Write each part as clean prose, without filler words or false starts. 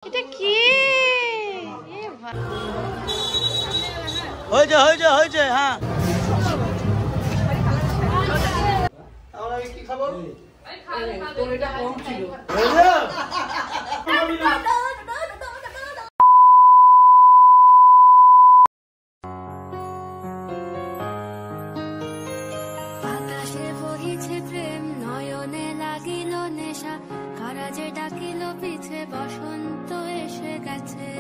এটা কি হয়েছে হ্যাঁ আমি কি খাবো তোর এটা কম ছিল আকাশে বহিছে প্রেম নয়নে লাগিল নেশা কারা যে ডাকিল পিছে বসন্ত এসে গেছে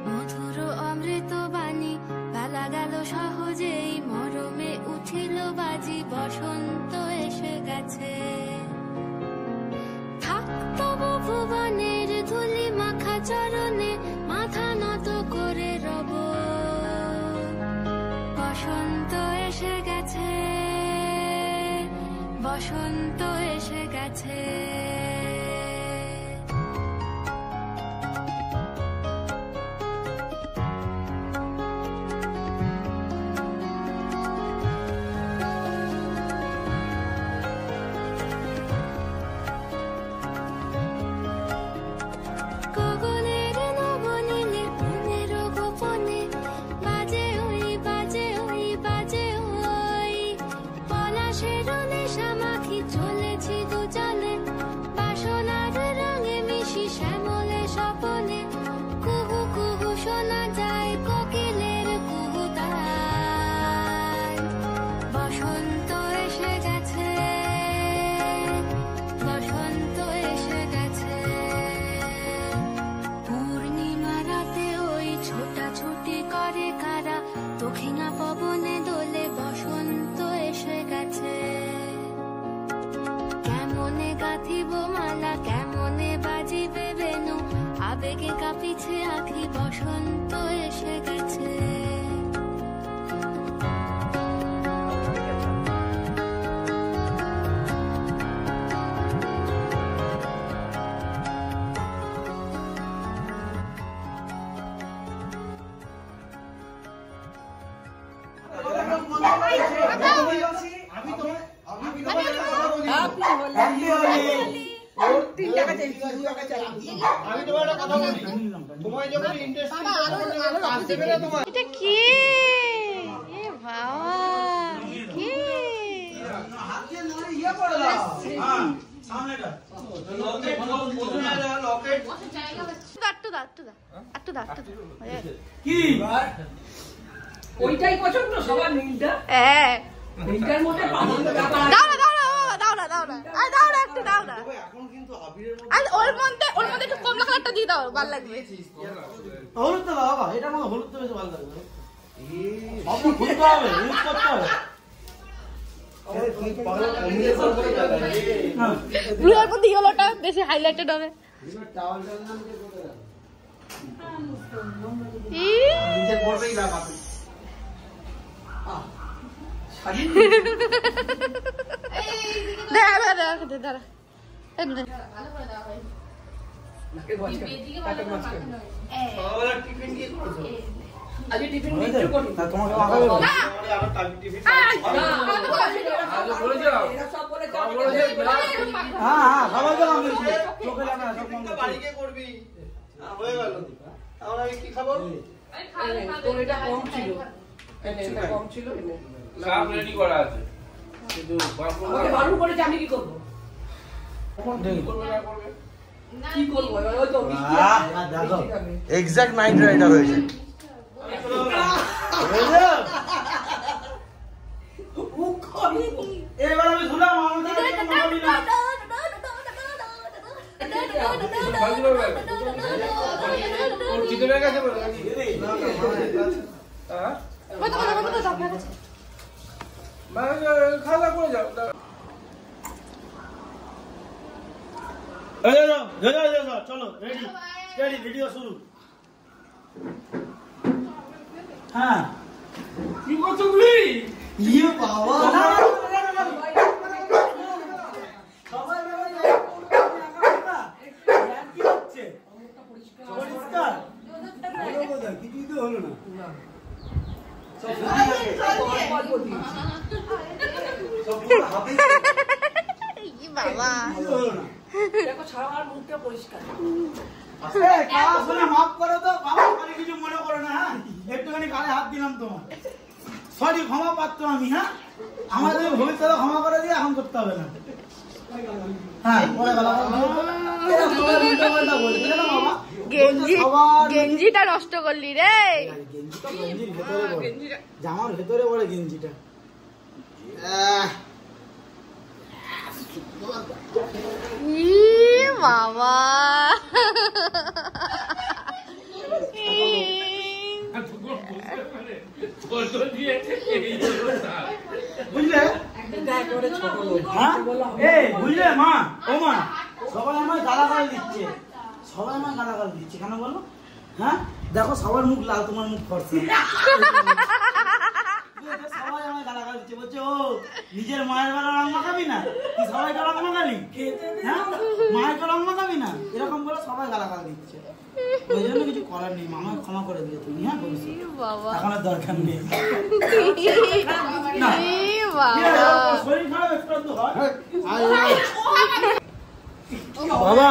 মধুর অমৃত বাণী বেলা গেল সহজেই মরমে উঠিল বাজি বসন্ত এসে গেছে থাক তবু ভুবনের ধুলি মাখা চরণে মাথা নত করে রব বসন্ত এসে গেছে বসন্ত এসে গেছে গগনের নবনীলে মনের গোপনে বাজে ওই বাজে ওই বাজে ওই পলাশের নেশা মাখি চলেছি দুজনে বাসনার রঙে মিশি শ্যামলে স্বপনে কুহু কুহু শোনা যায় কোকিলের কুহুতান বসন্ত এসে গেছে বসন্ত এসে গেছে পূর্ণিমা রাতে ওই ছোটাছুটি করে কারা দক্ষিণা পবনে দোলে বসন্ত এসে গেছে কেমনে গাঁথিব মালা কেমনে বাজিবে বেনু আবেগে কাঁপিছে আখি বসন্ত এসে গেছে এটা কি বাবা কি ওইটাই পছন্দ সবার নীলটা নীলটার মধ্যে ওর মধ্যে একটু কমলা কালারটা দিয়ে দাও ভালো লাগবে হলুদ তো বাবা এটা মনে হলুদ তো বেশি ভালো লাগবে অপর খুলতে হবে ইউজ করতে হবে ব্লুর মধ্যে ইয়েলোটা বেশি হাইলাইটেড হবে দাঁড়া আজকে টিফিন নিতে করি না তোমাকে মাখাবে না হ্যাঁ হ্যাঁ খাবার দাও আমি চোখে লাগা সব মন বাড়িতে করবি হয়ে গেল তাহলে আমি কি খাবো তোর এটা কম ছিল এটা কম ছিল সব রেডি করা আছে কিন্তু আমাকে বারণ করেছে আমি কি করব কি করব ওই তো দেখো এক্সাক্ট মাইন্ড রাইডার হয়েছে এবার আমি শুনলাম ভিতরে গেছে বলে খাওয়া করে যাও চলো রেডি ভিডিও শুরু হ্যাঁ কি করছো তুমি ইয়ে বাবা কিছুই তো হলো না বাবা দেখো ছাড়া আর মুখটা পরিষ্কার। কাজ শুনে মাফ করো তো বাবা, খালি কিছু মনে করো না। হ্যাঁ, একটুখানি গালে হাত দিলাম তোমার, সরি, ক্ষমা পাত্র আমি। হ্যাঁ, আমাদের ভবিষ্যতে ক্ষমা করে দিয়ে এখন করতে হবে না। হ্যাঁ, পরে গেঞ্জিটা নষ্ট করলি রে। জামার ভেতরে পড়ে গেঞ্জিটা। বাবা বুঝলে? বুঝলে মা, ও মা, সবাই আমায় গালাগাল দিচ্ছে, সবাই আমায় গালাগাল দিচ্ছে কেন বলো? হ্যাঁ, দেখো সবার মুখ লাল, তোমার মুখ ফর্সা। সবাই আমায় গালাগাল দিচ্ছে, বলছে ও নিজের মায়ের বেলা রং মাখাবি না, তুই সবাইকে রং মাখালি। হ্যাঁ, মায়ের রং মাখাবি না, এরকম বলে সবাই গালাগাল দিচ্ছে। ওই জন্য কিছু করার নেই, মামা ক্ষমা করে দিও তুমি। হ্যাঁ, এখন আর দরকার নেই। শরীর খারাপ একটু হয় বাবা।